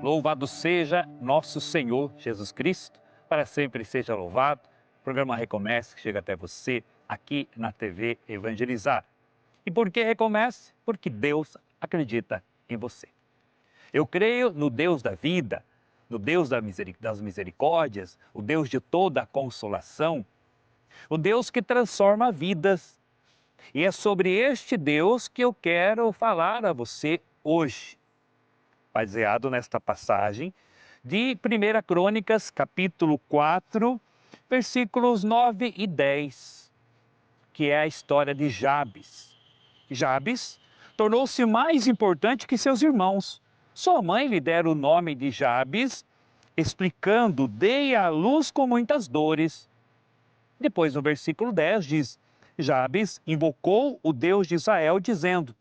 Louvado seja nosso Senhor Jesus Cristo, para sempre seja louvado. O programa Recomece que chega até você aqui na TV Evangelizar. E por que recomece? Porque Deus acredita em você. Eu creio no Deus da vida, no Deus das misericórdias, o Deus de toda a consolação, o Deus que transforma vidas. E é sobre este Deus que eu quero falar a você hoje, baseado nesta passagem de 1 Crônicas, capítulo 4, versículos 9 e 10, que é a história de Jabes. Jabes tornou-se mais importante que seus irmãos. Sua mãe lhe dera o nome de Jabes, explicando: dei à luz com muitas dores. Depois, no versículo 10, diz: Jabes invocou o Deus de Israel, dizendo: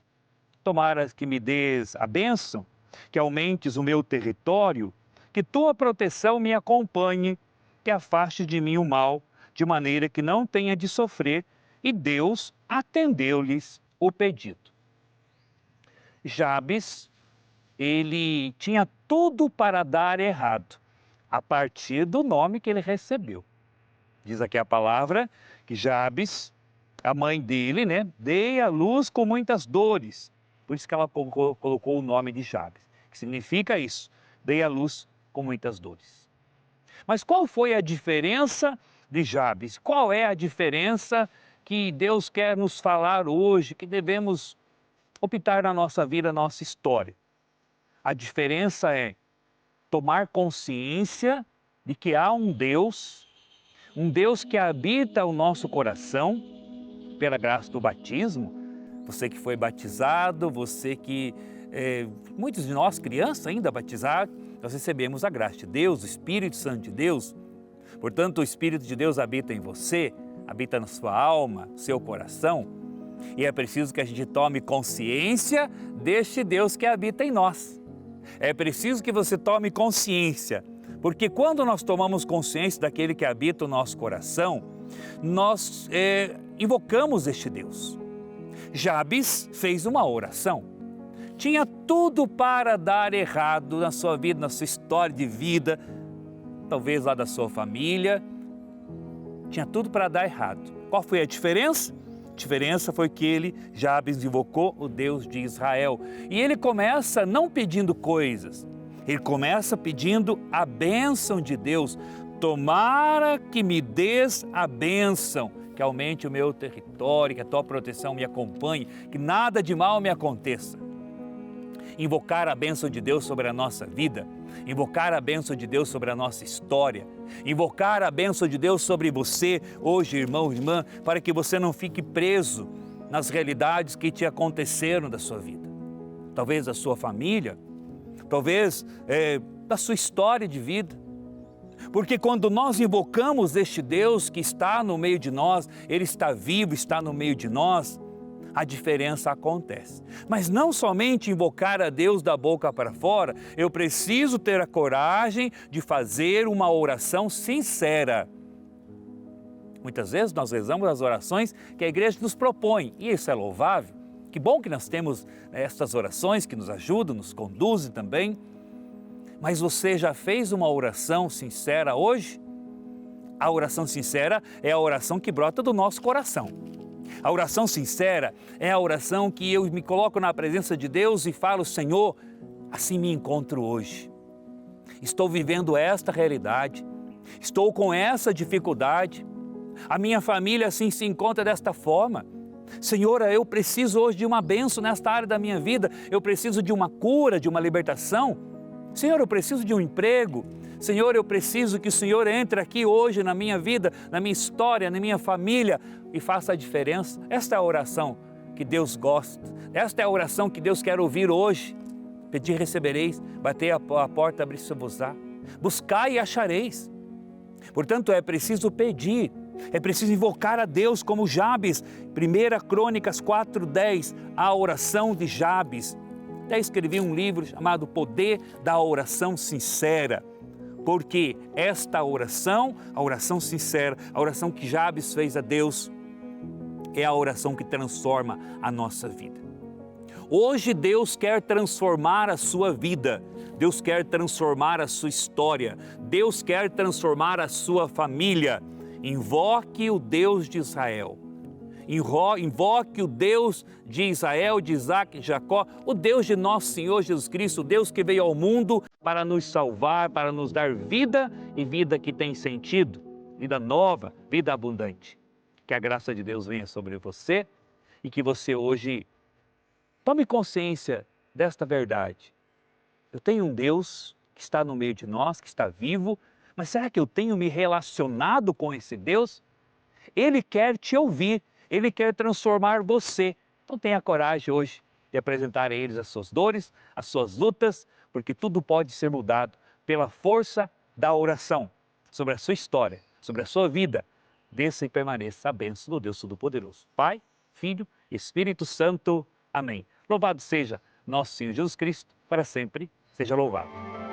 tomara que me des a bênção, que aumentes o meu território, que tua proteção me acompanhe, que afaste de mim o mal, de maneira que não tenha de sofrer. E Deus atendeu-lhes o pedido. Jabes, ele tinha tudo para dar errado, a partir do nome que ele recebeu. Diz aqui a palavra que Jabes, a mãe dele, dei à luz com muitas dores. Por isso que ela colocou o nome de Jabes, que significa isso, dei à luz com muitas dores. Mas qual foi a diferença de Jabes? Qual é a diferença que Deus quer nos falar hoje, que devemos optar na nossa vida, na nossa história? A diferença é tomar consciência de que há um Deus que habita o nosso coração pela graça do batismo. Você que foi batizado, você que, muitos de nós, crianças ainda batizados, nós recebemos a graça de Deus, o Espírito Santo de Deus. Portanto, o Espírito de Deus habita em você, habita na sua alma, seu coração. E é preciso que a gente tome consciência deste Deus que habita em nós. É preciso que você tome consciência, porque quando nós tomamos consciência daquele que habita o nosso coração, nós invocamos este Deus. Jabes fez uma oração. Tinha tudo para dar errado na sua vida, na sua história de vida, talvez lá da sua família. Tinha tudo para dar errado. Qual foi a diferença? A diferença foi que Jabes, invocou o Deus de Israel. E ele começa não pedindo coisas, ele começa pedindo a bênção de Deus. Tomara que me des a bênção, que aumente o meu território, que a tua proteção me acompanhe, que nada de mal me aconteça. Invocar a bênção de Deus sobre a nossa vida, invocar a bênção de Deus sobre a nossa história, invocar a bênção de Deus sobre você hoje, irmão, irmã, para que você não fique preso nas realidades que te aconteceram da sua vida. Talvez da sua família, talvez da sua história de vida. Porque quando nós invocamos este Deus que está no meio de nós, Ele está vivo, está no meio de nós, a diferença acontece. Mas não somente invocar a Deus da boca para fora, eu preciso ter a coragem de fazer uma oração sincera. Muitas vezes nós rezamos as orações que a igreja nos propõe, e isso é louvável. Que bom que nós temos estas orações que nos ajudam, nos conduzem também. Mas você já fez uma oração sincera hoje? A oração sincera é a oração que brota do nosso coração. A oração sincera é a oração que eu me coloco na presença de Deus e falo: Senhor, assim me encontro hoje. Estou vivendo esta realidade, estou com essa dificuldade, a minha família assim se encontra desta forma. Senhor, eu preciso hoje de uma bênção nesta área da minha vida, eu preciso de uma cura, de uma libertação. Senhor, eu preciso de um emprego. Senhor, eu preciso que o Senhor entre aqui hoje na minha vida, na minha história, na minha família e faça a diferença. Esta é a oração que Deus gosta. Esta é a oração que Deus quer ouvir hoje. Pedir, recebereis. Bater a porta, abrir-se-vos-á. Buscai e achareis. Portanto, é preciso pedir. É preciso invocar a Deus como Jabes. 1 Crônicas 4:10, a oração de Jabes. Até escrevi um livro chamado Poder da Oração Sincera, porque esta oração, a oração sincera, a oração que Jabes fez a Deus, é a oração que transforma a nossa vida. Hoje Deus quer transformar a sua vida, Deus quer transformar a sua história, Deus quer transformar a sua família. Invoque o Deus de Israel. Invoque o Deus de Israel, de Isaac e Jacó, o Deus de nosso Senhor Jesus Cristo, o Deus que veio ao mundo para nos salvar, para nos dar vida e vida que tem sentido, vida nova, vida abundante. Que a graça de Deus venha sobre você e que você hoje tome consciência desta verdade. Eu tenho um Deus que está no meio de nós, que está vivo, mas será que eu tenho me relacionado com esse Deus? Ele quer te ouvir, Ele quer transformar você. Então tenha coragem hoje de apresentar a eles as suas dores, as suas lutas, porque tudo pode ser mudado pela força da oração sobre a sua história, sobre a sua vida. Desça e permaneça a bênção do Deus Todo-Poderoso. Pai, Filho e Espírito Santo. Amém. Louvado seja nosso Senhor Jesus Cristo, para sempre seja louvado.